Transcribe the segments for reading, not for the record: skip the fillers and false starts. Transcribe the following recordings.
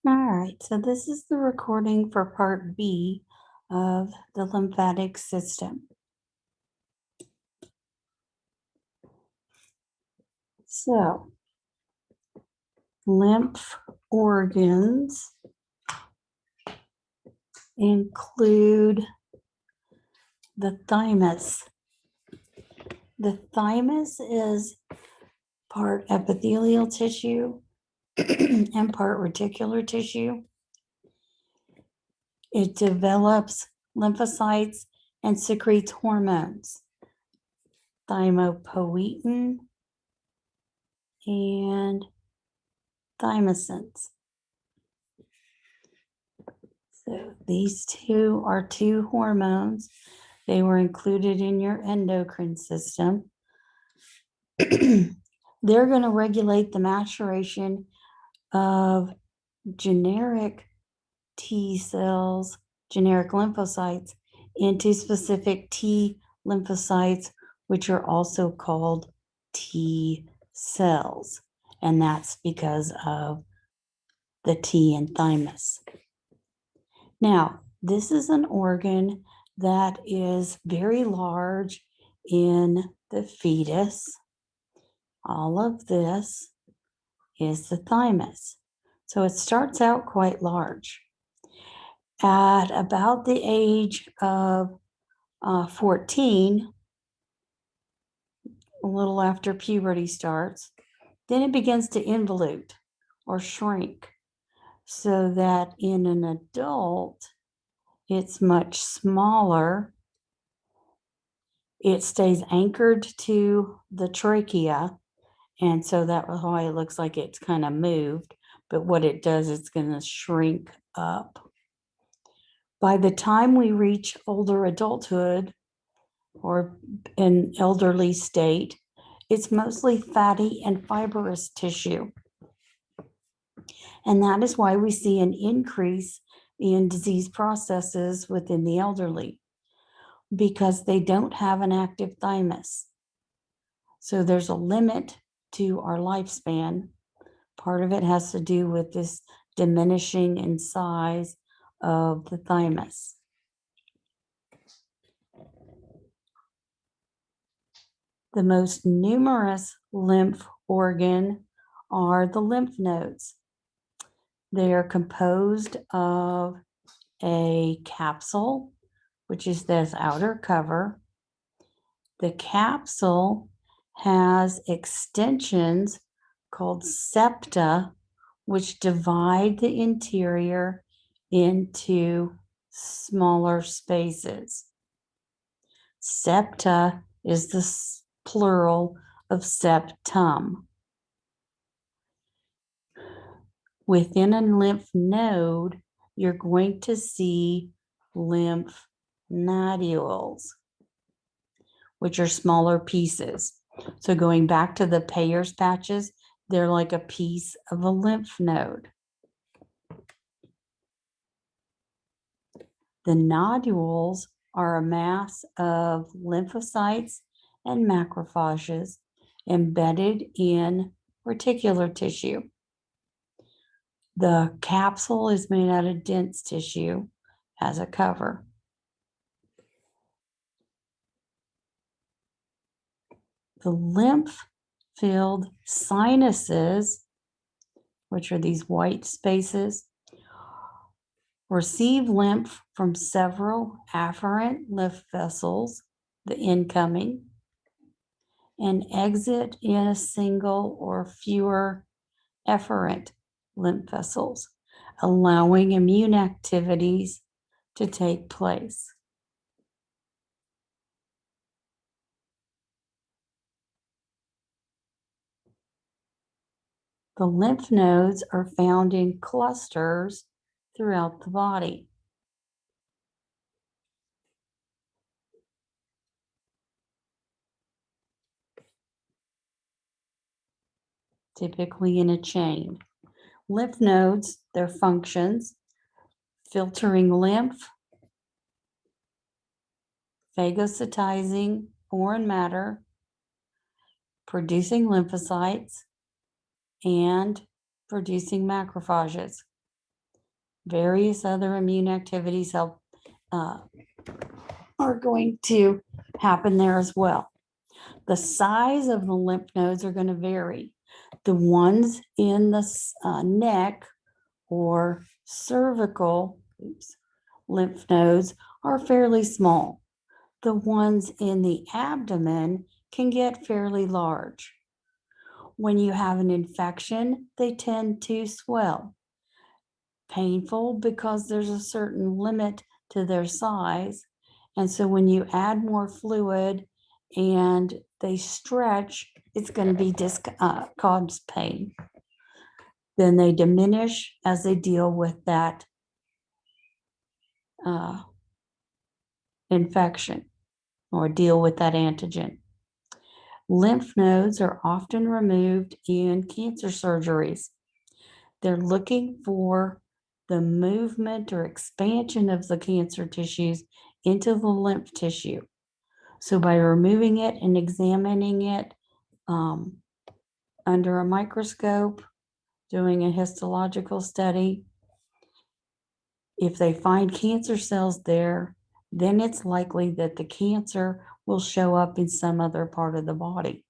All right, so this is the recording for part B of the lymphatic system. So, lymph organs include the thymus. The thymus is part epithelial tissue and part reticular tissue. It develops lymphocytes and secretes hormones, thymopoietin and thymosins. So these two are two hormones. They were included in your endocrine system. They're going to regulate the maturation of generic T cells, generic lymphocytes, into specific T lymphocytes, which are also called T cells. And that's because of the T in thymus. Now, this is an organ that is very large in the fetus. All of this is the thymus. So it starts out quite large. At about the age of 14, a little after puberty starts, then it begins to involute or shrink so that in an adult, it's much smaller. It stays anchored to the trachea, and so that's why it looks like it's kind of moved. But what it does, it's going to shrink up. By the time we reach older adulthood or an elderly state, it's mostly fatty and fibrous tissue. And that is why we see an increase in disease processes within the elderly, because they don't have an active thymus. So there's a limit to our lifespan. Part of it has to do with this diminishing in size of the thymus. The most numerous lymph organ are the lymph nodes. They are composed of a capsule, which is this outer cover. The capsule has extensions called septa, which divide the interior into smaller spaces. Septa is the plural of septum. Within a lymph node, you're going to see lymph nodules, which are smaller pieces. So going back to the Peyer's patches, they're like a piece of a lymph node. The nodules are a mass of lymphocytes and macrophages embedded in reticular tissue. The capsule is made out of dense tissue as a cover. The lymph-filled sinuses, which are these white spaces, receive lymph from several afferent lymph vessels, the incoming, and exit in a single or fewer efferent lymph vessels, allowing immune activities to take place. The lymph nodes are found in clusters throughout the body. Typically in a chain. Lymph nodes, their functions: filtering lymph, phagocytizing foreign matter, producing lymphocytes, and producing macrophages. Various other immune activities are going to happen there as well. The size of the lymph nodes are going to vary. The ones in the neck or cervical lymph nodes are fairly small. The ones in the abdomen can get fairly large. When you have an infection, they tend to swell. Painful because there's a certain limit to their size. And so when you add more fluid and they stretch, it's going to be cause pain. Then they diminish as they deal with that infection or deal with that antigen. Lymph nodes are often removed in cancer surgeries. They're looking for the movement or expansion of the cancer tissues into the lymph tissue. So by removing it and examining it under a microscope, doing a histological study, if they find cancer cells there, then it's likely that the cancer will show up in some other part of the body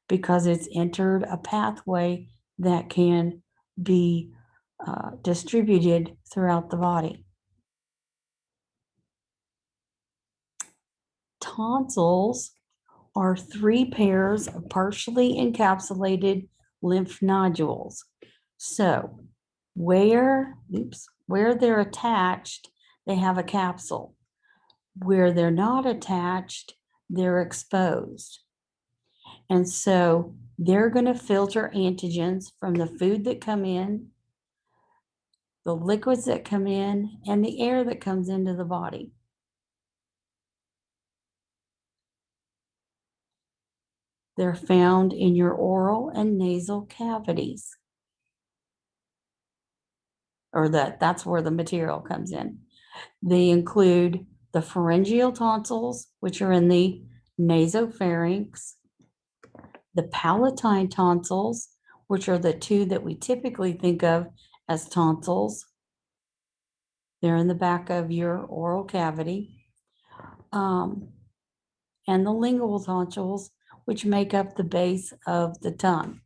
because it's entered a pathway that can be distributed throughout the body. Tonsils are 3 pairs of partially encapsulated lymph nodules. So where they're attached, they have a capsule. Where they're not attached, they're exposed. And so they're going to filter antigens from the food that come in, the liquids that come in, and the air that comes into the body. They're found in your oral and nasal cavities. Or that's where the material comes in. They include the pharyngeal tonsils, which are in the nasopharynx, the palatine tonsils, which are the 2 that we typically think of as tonsils. They're in the back of your oral cavity. And the lingual tonsils, which make up the base of the tongue.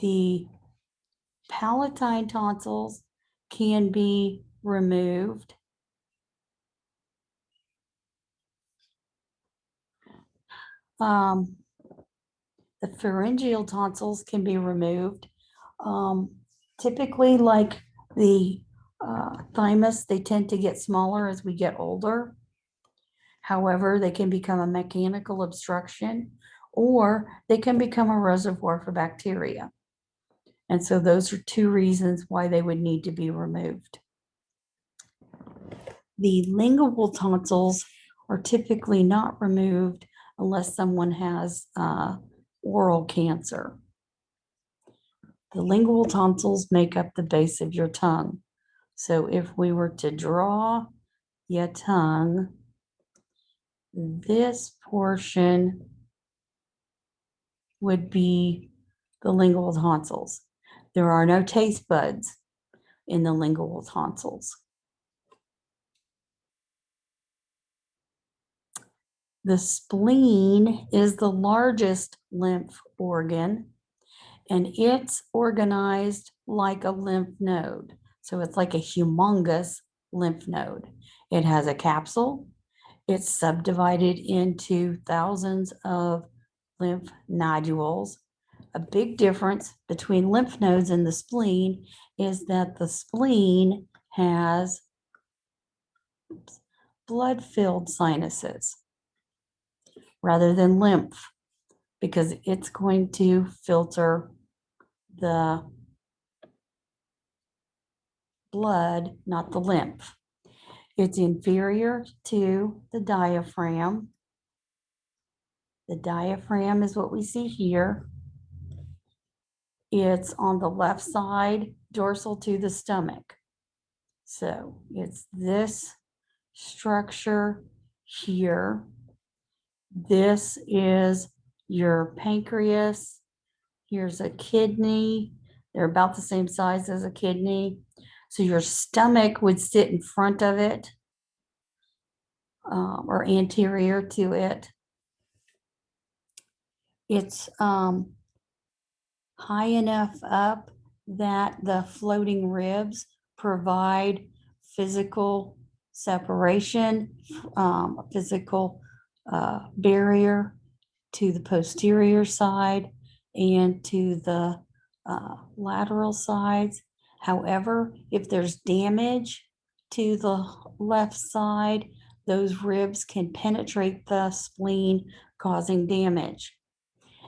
The palatine tonsils can be removed. The pharyngeal tonsils can be removed. Typically, like the thymus, they tend to get smaller as we get older. However, they can become a mechanical obstruction, or they can become a reservoir for bacteria. And so those are 2 reasons why they would need to be removed. The lingual tonsils are typically not removed unless someone has oral cancer. The lingual tonsils make up the base of your tongue. So if we were to draw your tongue, this portion would be the lingual tonsils. There are no taste buds in the lingual tonsils. The spleen is the largest lymph organ, and it's organized like a lymph node. So it's like a humongous lymph node. It has a capsule. It's subdivided into thousands of lymph nodules. A big difference between lymph nodes and the spleen is that the spleen has blood-filled sinuses rather than lymph, because it's going to filter the blood, not the lymph. It's inferior to the diaphragm. The diaphragm is what we see here. It's on the left side, dorsal to the stomach. So it's this structure here. This is your pancreas. Here's a kidney. They're about the same size as a kidney. So your stomach would sit in front of it or anterior to it. It's high enough up that the floating ribs provide physical separation, physical barrier to the posterior side and to the lateral sides. However, if there's damage to the left side, those ribs can penetrate the spleen, causing damage.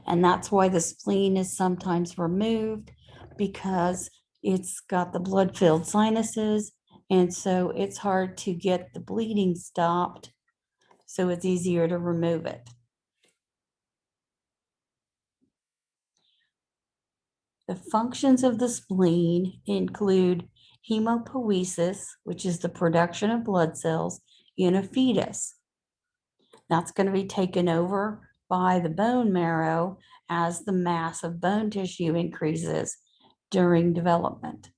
And that's why the spleen is sometimes removed, because it's got the blood-filled sinuses, and so it's hard to get the bleeding stopped, so it's easier to remove it. The functions of the spleen include hemopoiesis, which is the production of blood cells in a fetus. That's going to be taken over by the bone marrow as the mass of bone tissue increases during development.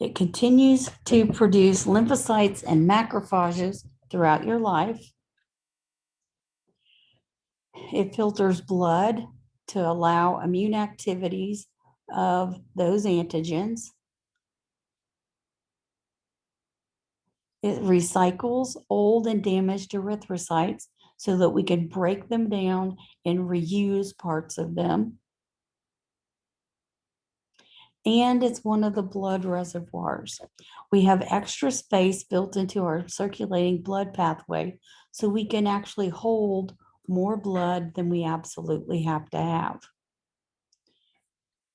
It continues to produce lymphocytes and macrophages throughout your life. It filters blood to allow immune activities of those antigens. It recycles old and damaged erythrocytes so that we can break them down and reuse parts of them. And it's one of the blood reservoirs. We have extra space built into our circulating blood pathway, so we can actually hold more blood than we absolutely have to have.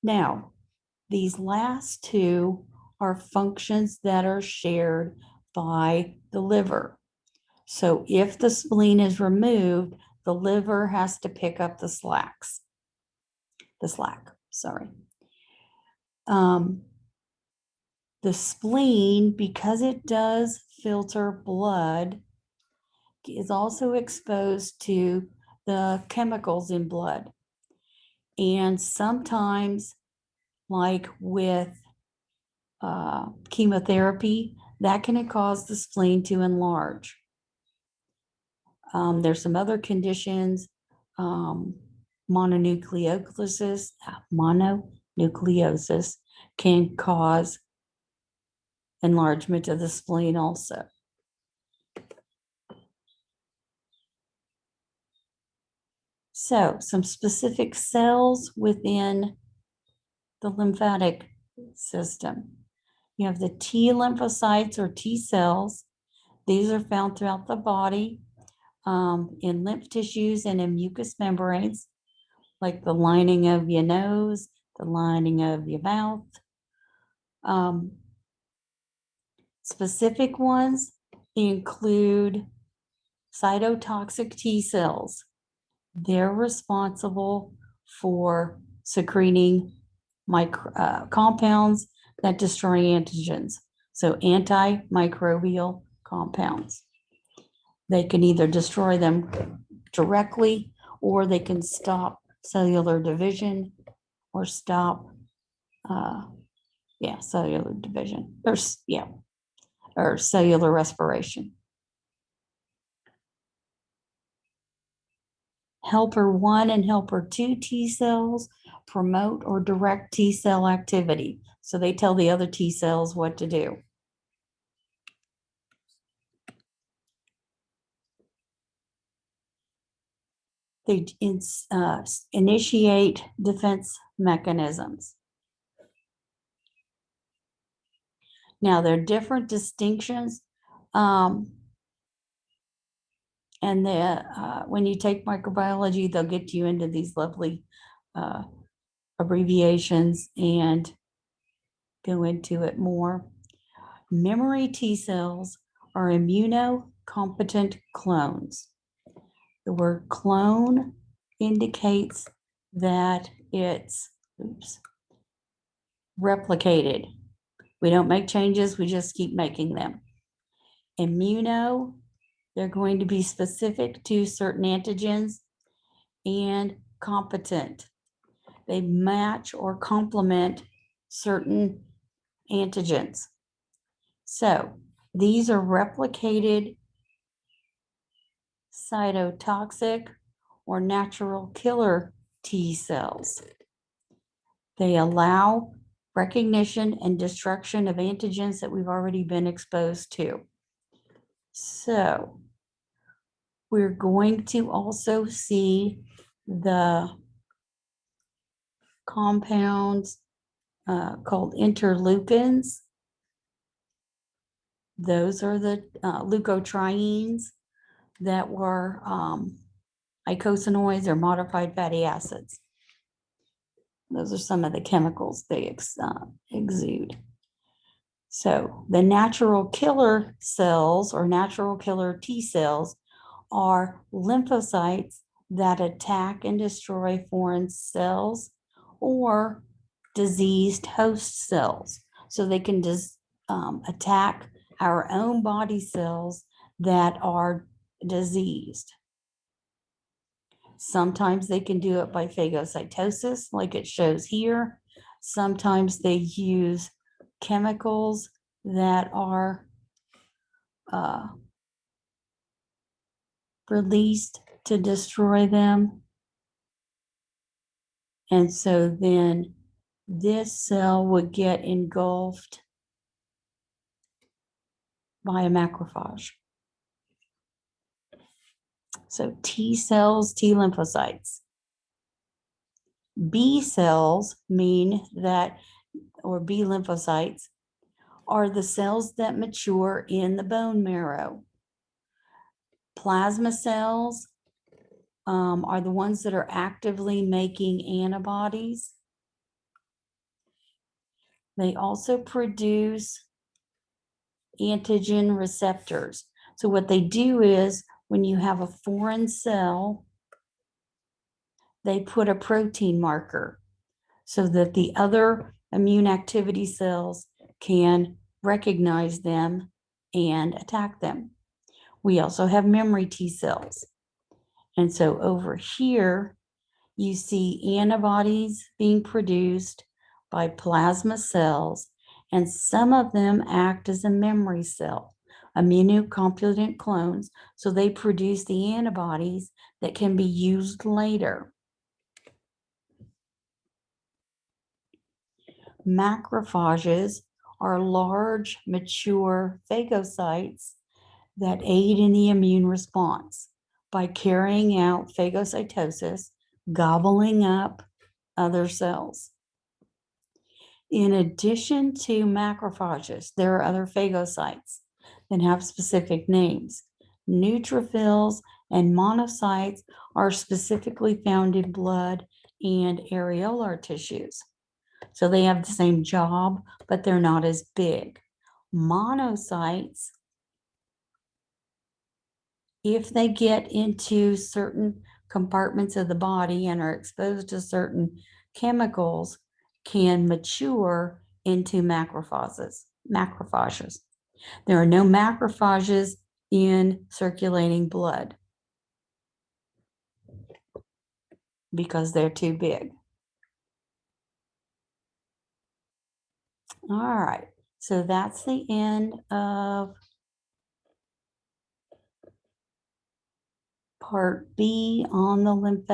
Now, these last two are functions that are shared by the liver. So if the spleen is removed, the liver has to pick up the slack. The spleen, because it does filter blood, is also exposed to the chemicals in blood. And sometimes, like with chemotherapy, that can cause the spleen to enlarge. There's some other conditions, mononucleosis can cause enlargement of the spleen also. So, some specific cells within the lymphatic system. You have the T lymphocytes or T cells. These are found throughout the body in lymph tissues and in mucous membranes, like the lining of your nose, the lining of your mouth. Specific ones include cytotoxic T cells. They're responsible for secreting compounds that destroy antigens, so antimicrobial compounds. They can either destroy them directly, or they can stop cellular division or stop cellular division or cellular respiration. Helper 1 and helper 2 T cells promote or direct T cell activity. So they tell the other T cells what to do. They initiate defense mechanisms. Now, there are different distinctions. And when you take microbiology, they'll get you into these lovely abbreviations and go into it more. Memory T cells are immunocompetent clones. The word clone indicates that it's replicated. We don't make changes, we just keep making them. Immuno, they're going to be specific to certain antigens, and competent. They match or complement certain antigens. So these are replicated cytotoxic or natural killer T cells. They allow recognition and destruction of antigens that we've already been exposed to. So we're going to also see the compounds called interleukins. Those are the leukotrienes that were eicosanoids or modified fatty acids. Those are some of the chemicals they exude. So the natural killer cells or natural killer T cells are lymphocytes that attack and destroy foreign cells or diseased host cells. So they can attack our own body cells that are diseased. Sometimes they can do it by phagocytosis, like it shows here. Sometimes they use chemicals that are released to destroy them. And so then this cell would get engulfed by a macrophage. So T cells, T lymphocytes. B cells mean that, or B lymphocytes, are the cells that mature in the bone marrow. Plasma cells are the ones that are actively making antibodies. They also produce antigen receptors. So what they do is when you have a foreign cell, they put a protein marker so that the other immune activity cells can recognize them and attack them. We also have memory T cells. And so over here, you see antibodies being produced by plasma cells, and some of them act as a memory cell, immunocompetent clones, so they produce the antibodies that can be used later. Macrophages are large, mature phagocytes that aid in the immune response by carrying out phagocytosis, gobbling up other cells. In addition to macrophages, there are other phagocytes that have specific names. Neutrophils and monocytes are specifically found in blood and areolar tissues. So they have the same job, but they're not as big. Monocytes, if they get into certain compartments of the body and are exposed to certain chemicals, can mature into macrophages. There are no macrophages in circulating blood because they're too big. All right, so that's the end of part B on the lymphatic